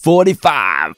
45.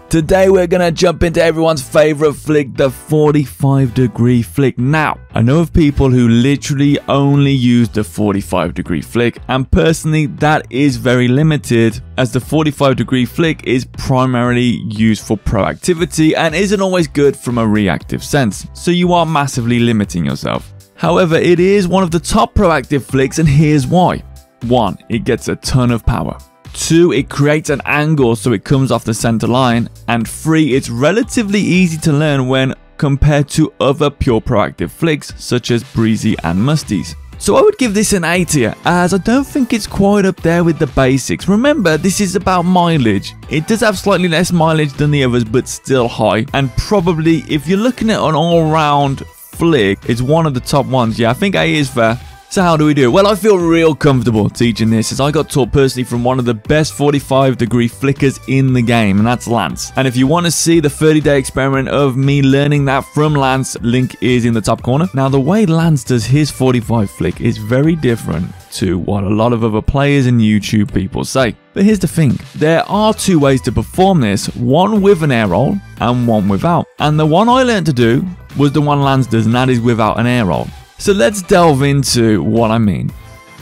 Today we're gonna jump into everyone's favorite flick, the 45-degree flick. Now, I know of people who literally only use the 45-degree flick, and personally that is very limited, as the 45-degree flick is primarily used for proactivity and isn't always good from a reactive sense, so you are massively limiting yourself. However, it is one of the top proactive flicks, and here's why. 1. It gets a ton of power. 2. It creates an angle so it comes off the center line. And 3. It's relatively easy to learn when compared to other pure proactive flicks such as Breezy and Musty's. So I would give this an A tier, as I don't think it's quite up there with the basics. Remember, this is about mileage. It does have slightly less mileage than the others, but still high. And probably, if you're looking at an all-round flick, it's one of the top ones. Yeah, I think A is fair. So how do we do it? Well, I feel real comfortable teaching this, as I got taught personally from one of the best 45-degree flickers in the game, and that's Lance. And if you want to see the 30-day experiment of me learning that from Lance, link is in the top corner. Now, the way Lance does his 45 flick is very different to what a lot of other players and YouTube people say. But here's the thing, there are 2 ways to perform this, one with an air roll and one without. And the one I learned to do was the one Lance does, and that is without an air roll. So let's delve into what I mean,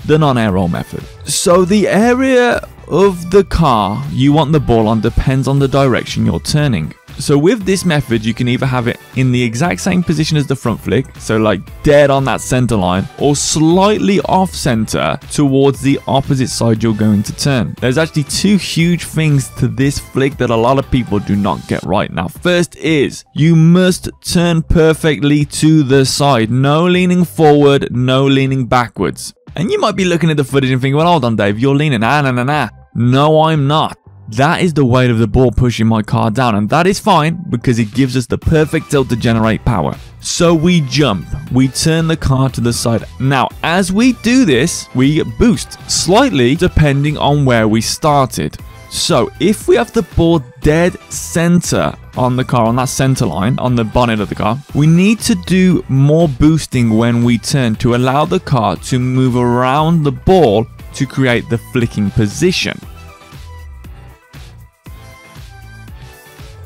the non-air roll method. So the area of the car you want the ball on depends on the direction you're turning. So with this method, you can either have it in the exact same position as the front flick, so like dead on that center line, or slightly off center towards the opposite side you're going to turn. There's actually 2 huge things to this flick that a lot of people do not get right. Now, first is you must turn perfectly to the side. No leaning forward, no leaning backwards. And you might be looking at the footage and thinking, well, hold on, Dave, you're leaning. Nah. No, I'm not. That is the weight of the ball pushing my car down, and that is fine because it gives us the perfect tilt to generate power. So we jump, we turn the car to the side. Now, as we do this, we boost slightly depending on where we started. So if we have the ball dead center on the car, on that center line, on the bonnet of the car, we need to do more boosting when we turn to allow the car to move around the ball to create the flicking position.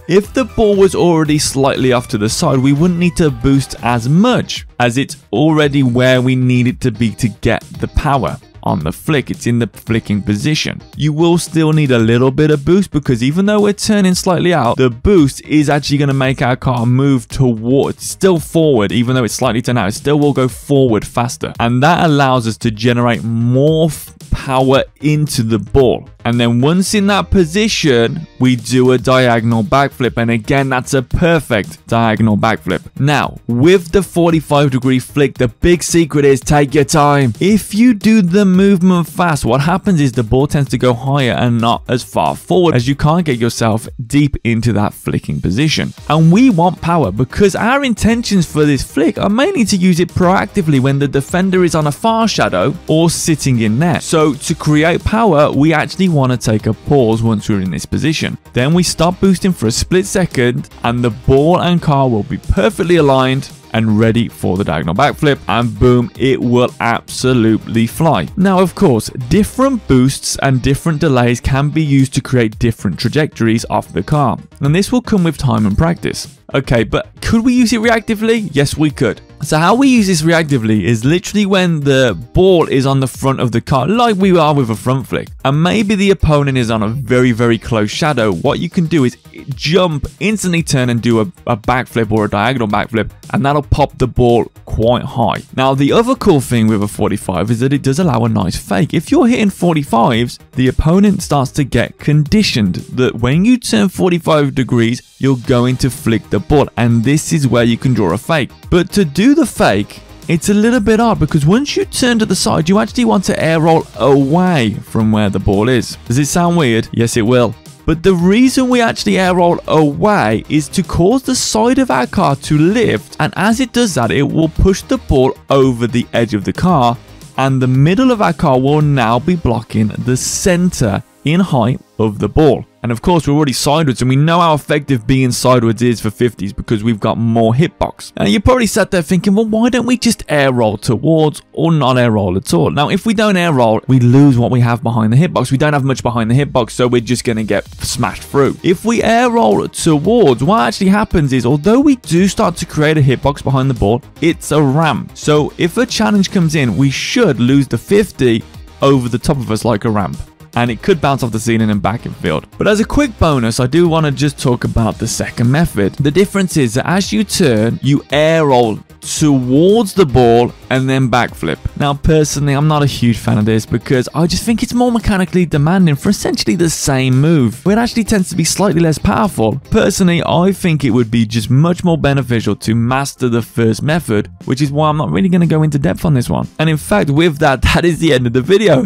If the ball was already slightly off to the side, we wouldn't need to boost as much, as it's already where we need it to be to get the power on the flick. It's in the flicking position. You will still need a little bit of boost, because even though we're turning slightly out, the boost is actually going to make our car move towards, still forward, even though it's slightly turned out, it still will go forward faster. And that allows us to generate more power into the ball. And then once in that position, we do a diagonal backflip. And again, that's a perfect diagonal backflip. Now, with the 45-degree flick, the big secret is take your time. If you do the movement fast, what happens is the ball tends to go higher and not as far forward, as you can't get yourself deep into that flicking position. And we want power, because our intentions for this flick are mainly to use it proactively when the defender is on a far shadow or sitting in net. So to create power, we actually want to take a pause once we're in this position. Then we stop boosting for a split second, and the ball and car will be perfectly aligned and ready for the diagonal backflip, and boom, it will absolutely fly. Now, of course, different boosts and different delays can be used to create different trajectories off the car, and this will come with time and practice. Okay, but could we use it reactively? Yes, we could. So how we use this reactively is literally when the ball is on the front of the car, like we are with a front flick, and maybe the opponent is on a very close shadow. What you can do is jump, instantly turn and do a backflip or a diagonal backflip, and that'll pop the ball quite high. Now, the other cool thing with a 45 is that it does allow a nice fake. If you're hitting 45s, the opponent starts to get conditioned that when you turn 45 degrees, you're going to flick the ball, and this is where you can draw a fake. But to do the fake, it's a little bit odd, because once you turn to the side, you actually want to air roll away from where the ball is. Does it sound weird? Yes, it will. But the reason we actually air roll away is to cause the side of our car to lift, and as it does that, it will push the ball over the edge of the car, and the middle of our car will now be blocking the center in height of the ball. And of course, we're already sideways, and we know how effective being sideways is for 50s because we've got more hitbox. Now, you're probably sat there thinking, well, why don't we just air roll towards or not air roll at all? Now, if we don't air roll, we lose what we have behind the hitbox. We don't have much behind the hitbox, so we're just going to get smashed through. If we air roll towards, what actually happens is, although we do start to create a hitbox behind the ball, it's a ramp. So if a challenge comes in, we should lose the 50 over the top of us like a ramp, and it could bounce off the ceiling and back in field. But as a quick bonus, I do want to just talk about the second method. The difference is that as you turn, you air roll towards the ball and then backflip. Now, personally, I'm not a huge fan of this because I just think it's more mechanically demanding for essentially the same move. It actually tends to be slightly less powerful. Personally, I think it would be just much more beneficial to master the first method, which is why I'm not really going to go into depth on this one. And in fact, with that, that is the end of the video.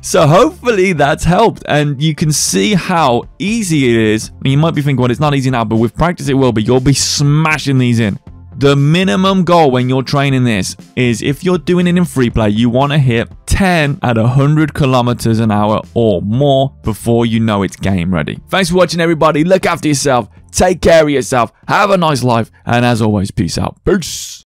So hopefully that's helped, and you can see how easy it is. You might be thinking, well, it's not easy now, but with practice it will be. You'll be smashing these in. The minimum goal when you're training this is, if you're doing it in free play, you want to hit 10 at 100 kilometers an hour or more before you know it's game ready. Thanks for watching, everybody. Look after yourself. Take care of yourself. Have a nice life. And as always, peace out. Peace.